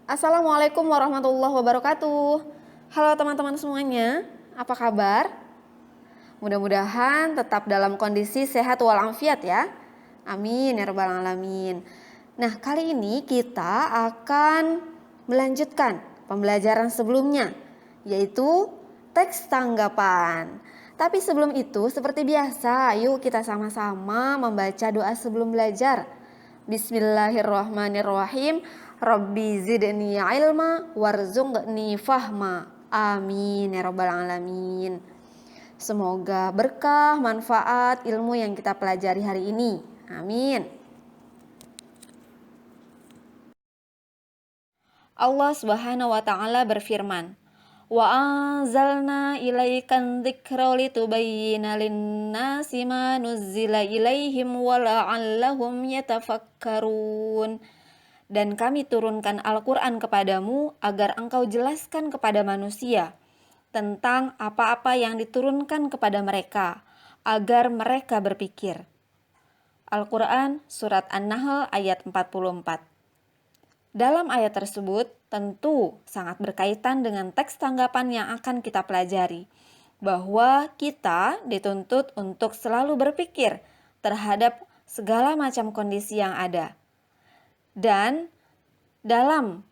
Assalamualaikum warahmatullahi wabarakatuh. Halo teman-teman semuanya, apa kabar? Mudah-mudahan tetap dalam kondisi sehat walafiat ya. Amin ya rabbal alamin. Nah, kali ini kita akan melanjutkan pembelajaran sebelumnya, yaitu teks tanggapan. Tapi sebelum itu, seperti biasa, yuk kita sama-sama membaca doa sebelum belajar. Bismillahirrahmanirrahim. Rabbi zidni ilma warzuqni fahma. Amin ya rabbal alamin. Semoga berkah, manfaat ilmu yang kita pelajari hari ini. Amin. Allah Subhanahu wa taala berfirman, "Wa anzalna ilaikan dzikra litubayyana lin-nasi ma nuzzila ilaihim wa la'allahum yatafakkarun." Dan kami turunkan Al-Quran kepadamu agar engkau jelaskan kepada manusia tentang apa-apa yang diturunkan kepada mereka, agar mereka berpikir. Al-Quran Surat An-Nahl ayat 44. Dalam ayat tersebut tentu sangat berkaitan dengan teks tanggapan yang akan kita pelajari, bahwa kita dituntut untuk selalu berpikir terhadap segala macam kondisi yang ada. Dan dalam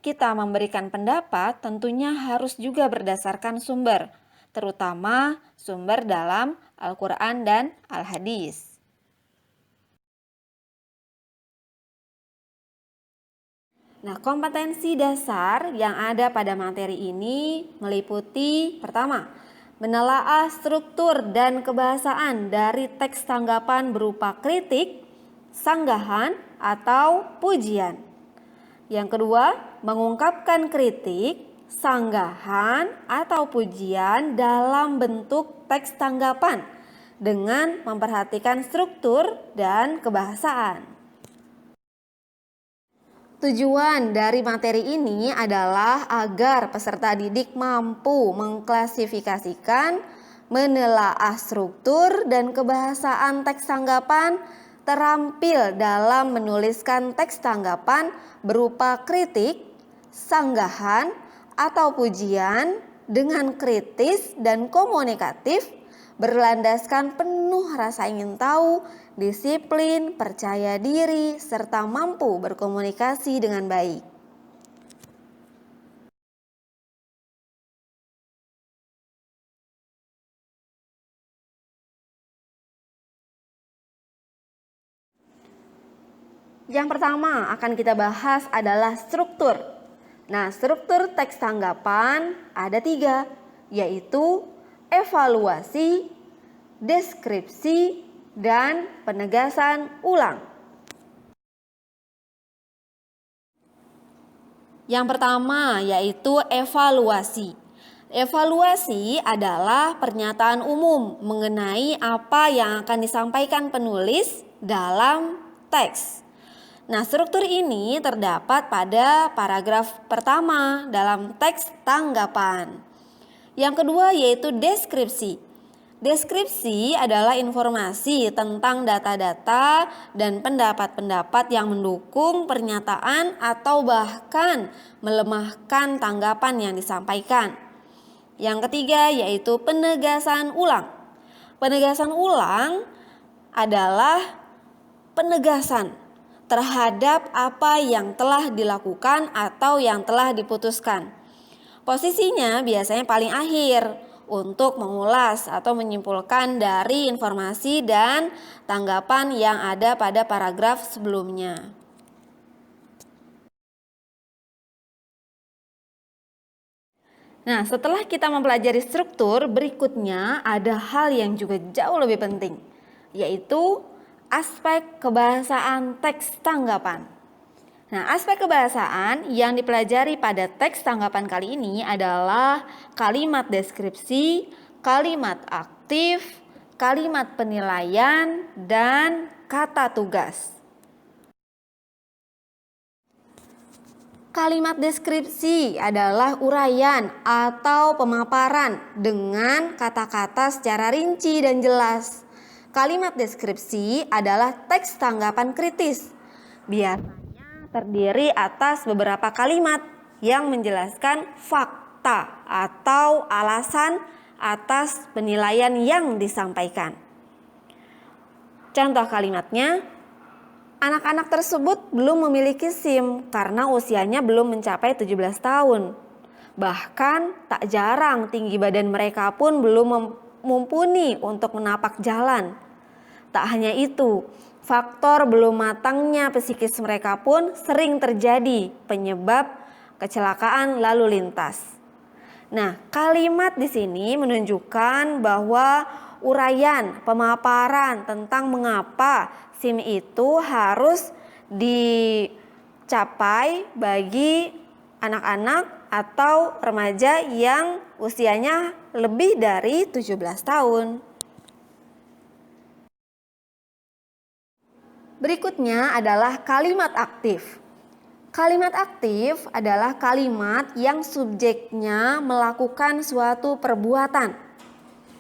kita memberikan pendapat tentunya harus juga berdasarkan sumber, terutama sumber dalam Al-Quran dan Al-Hadis. Nah, kompetensi dasar yang ada pada materi ini meliputi pertama, menelaah struktur dan kebahasaan dari teks tanggapan berupa kritik, sanggahan, atau pujian. Yang kedua, mengungkapkan kritik, sanggahan, atau pujian dalam bentuk teks tanggapan dengan memperhatikan struktur dan kebahasaan. Tujuan dari materi ini adalah agar peserta didik mampu mengklasifikasikan, menelaah struktur dan kebahasaan teks tanggapan, terampil dalam menuliskan teks tanggapan berupa kritik, sanggahan, atau pujian dengan kritis dan komunikatif, berlandaskan penuh rasa ingin tahu, disiplin, percaya diri, serta mampu berkomunikasi dengan baik. Yang pertama akan kita bahas adalah struktur. Nah, struktur teks tanggapan ada 3, yaitu evaluasi, deskripsi, dan penegasan ulang. Yang pertama yaitu evaluasi. Evaluasi adalah pernyataan umum mengenai apa yang akan disampaikan penulis dalam teks. Nah, struktur ini terdapat pada paragraf pertama dalam teks tanggapan. Yang kedua yaitu deskripsi. Deskripsi adalah informasi tentang data-data dan pendapat-pendapat yang mendukung pernyataan atau bahkan melemahkan tanggapan yang disampaikan. Yang ketiga yaitu penegasan ulang. Penegasan ulang adalah penegasan terhadap apa yang telah dilakukan atau yang telah diputuskan. Posisinya biasanya paling akhir untuk mengulas atau menyimpulkan dari informasi dan tanggapan yang ada pada paragraf sebelumnya. Nah, setelah kita mempelajari struktur, berikutnya ada hal yang juga jauh lebih penting, yaitu aspek kebahasaan teks tanggapan. Nah, aspek kebahasaan yang dipelajari pada teks tanggapan kali ini adalah kalimat deskripsi, kalimat aktif, kalimat penilaian, dan kata tugas. Kalimat deskripsi adalah uraian atau pemaparan dengan kata-kata secara rinci dan jelas. Kalimat deskripsi adalah teks tanggapan kritis. Biasanya terdiri atas beberapa kalimat yang menjelaskan fakta atau alasan atas penilaian yang disampaikan. Contoh kalimatnya, anak-anak tersebut belum memiliki SIM karena usianya belum mencapai 17 tahun. Bahkan tak jarang tinggi badan mereka pun belum mumpuni untuk menapak jalan. Tak hanya itu, faktor belum matangnya psikis mereka pun sering terjadi penyebab kecelakaan lalu lintas. Nah, kalimat di sini menunjukkan bahwa uraian, pemaparan tentang mengapa SIM itu harus dicapai bagi anak-anak atau remaja yang usianya lebih dari 17 tahun. Berikutnya adalah kalimat aktif. Kalimat aktif adalah kalimat yang subjeknya melakukan suatu perbuatan,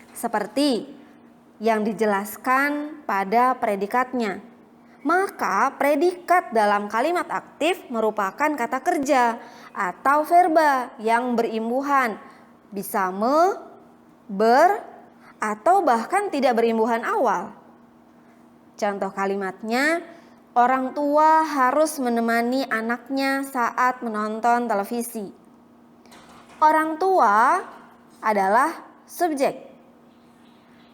seperti yang dijelaskan pada predikatnya. Maka predikat dalam kalimat aktif merupakan kata kerja atau verba yang berimbuhan, bisa ber, atau bahkan tidak berimbuhan awal. Contoh kalimatnya, orang tua harus menemani anaknya saat menonton televisi. Orang tua adalah subjek.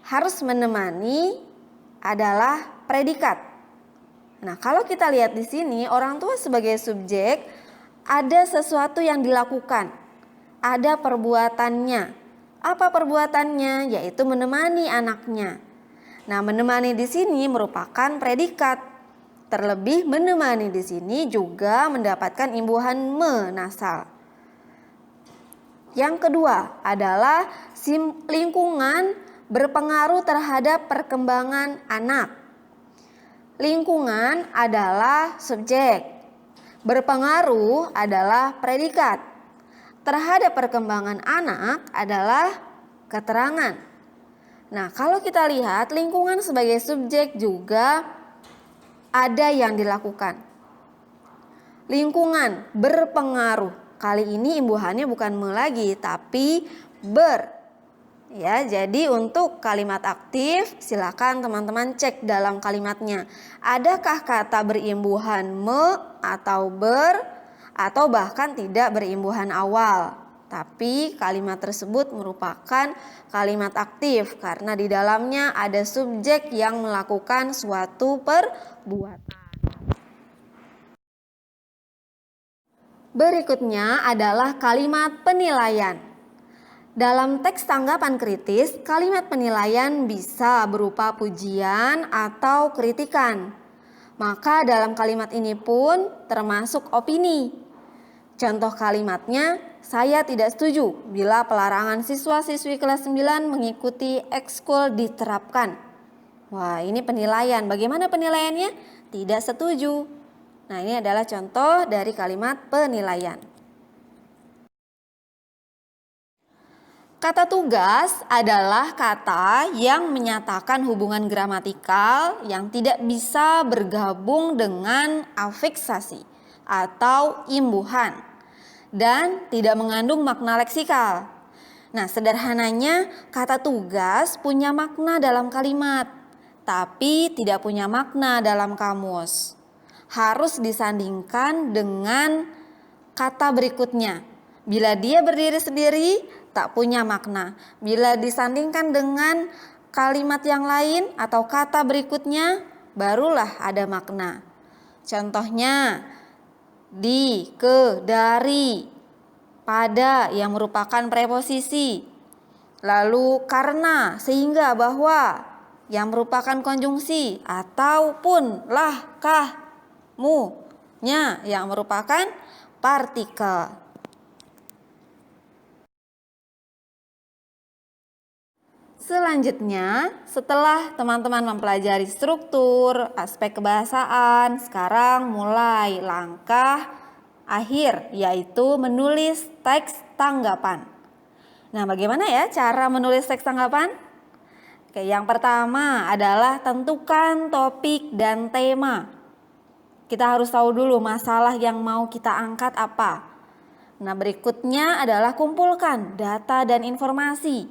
Harus menemani adalah predikat. Nah, kalau kita lihat di sini, orang tua sebagai subjek, ada sesuatu yang dilakukan, ada perbuatannya. Apa perbuatannya? Yaitu menemani anaknya. Nah, menemani di sini merupakan predikat. Terlebih menemani di sini juga mendapatkan imbuhan menasal. Yang kedua adalah lingkungan berpengaruh terhadap perkembangan anak. Lingkungan adalah subjek, berpengaruh adalah predikat, terhadap perkembangan anak adalah keterangan. Nah, kalau kita lihat lingkungan sebagai subjek juga ada yang dilakukan. Lingkungan berpengaruh, kali ini imbuhannya bukan me lagi tapi ber. Ya, jadi untuk kalimat aktif silakan teman-teman cek dalam kalimatnya. Adakah kata berimbuhan me atau ber atau bahkan tidak berimbuhan awal. Tapi kalimat tersebut merupakan kalimat aktif karena di dalamnya ada subjek yang melakukan suatu perbuatan. Berikutnya adalah kalimat penilaian. Dalam teks tanggapan kritis, kalimat penilaian bisa berupa pujian atau kritikan. Maka dalam kalimat ini pun termasuk opini. Contoh kalimatnya, saya tidak setuju bila pelarangan siswa-siswi kelas 9 mengikuti ekskul diterapkan. Wah, ini penilaian. Bagaimana penilaiannya? Tidak setuju. Nah, ini adalah contoh dari kalimat penilaian. Kata tugas adalah kata yang menyatakan hubungan gramatikal yang tidak bisa bergabung dengan afiksasi atau imbuhan dan tidak mengandung makna leksikal. Nah, sederhananya kata tugas punya makna dalam kalimat, tapi tidak punya makna dalam kamus. Harus disandingkan dengan kata berikutnya. Bila dia berdiri sendiri, tak punya makna. Bila disandingkan dengan kalimat yang lain atau kata berikutnya, barulah ada makna. Contohnya, di, ke, dari, pada yang merupakan preposisi. Lalu karena, sehingga, bahwa yang merupakan konjungsi. Ataupun lah, kah, mu, nya yang merupakan partikel. Selanjutnya, setelah teman-teman mempelajari struktur, aspek kebahasaan, sekarang mulai langkah akhir, yaitu menulis teks tanggapan. Nah, bagaimana ya cara menulis teks tanggapan? Oke, yang pertama adalah tentukan topik dan tema. kita harus tahu dulu masalah yang mau kita angkat apa. Nah, berikutnya adalah kumpulkan data dan informasi.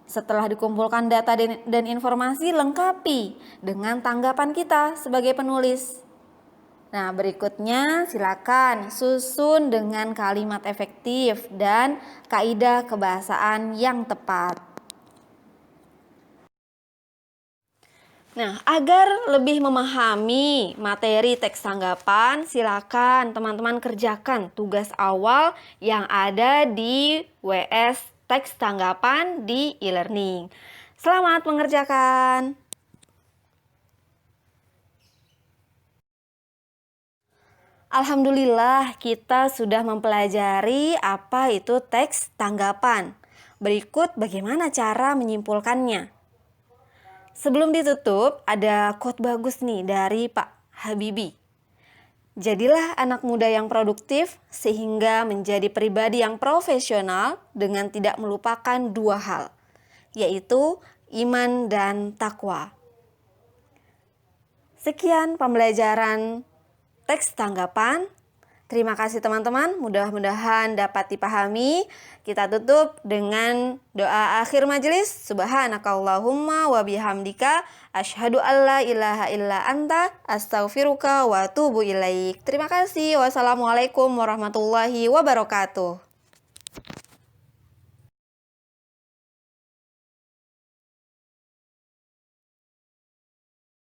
Setelah dikumpulkan data dan informasi, lengkapi dengan tanggapan kita sebagai penulis. Nah, berikutnya silakan susun dengan kalimat efektif dan kaidah kebahasaan yang tepat. Nah, agar lebih memahami materi teks tanggapan, silakan teman-teman kerjakan tugas awal yang ada di WS teks tanggapan di e-learning. Selamat mengerjakan. Alhamdulillah, kita sudah mempelajari apa itu teks tanggapan. Berikut bagaimana cara menyimpulkannya. Sebelum ditutup, ada quote bagus nih dari Pak Habibie. Jadilah anak muda yang produktif sehingga menjadi pribadi yang profesional dengan tidak melupakan dua hal, yaitu iman dan takwa. Sekian pembelajaran teks tanggapan. Terima kasih teman-teman, mudah-mudahan dapat dipahami. Kita tutup dengan doa akhir majelis. Subhanakallahumma wa bihamdika asyhadu alla ilaha illa anta astaghfiruka wa atubu ilaik. Terima kasih. Wassalamualaikum warahmatullahi wabarakatuh.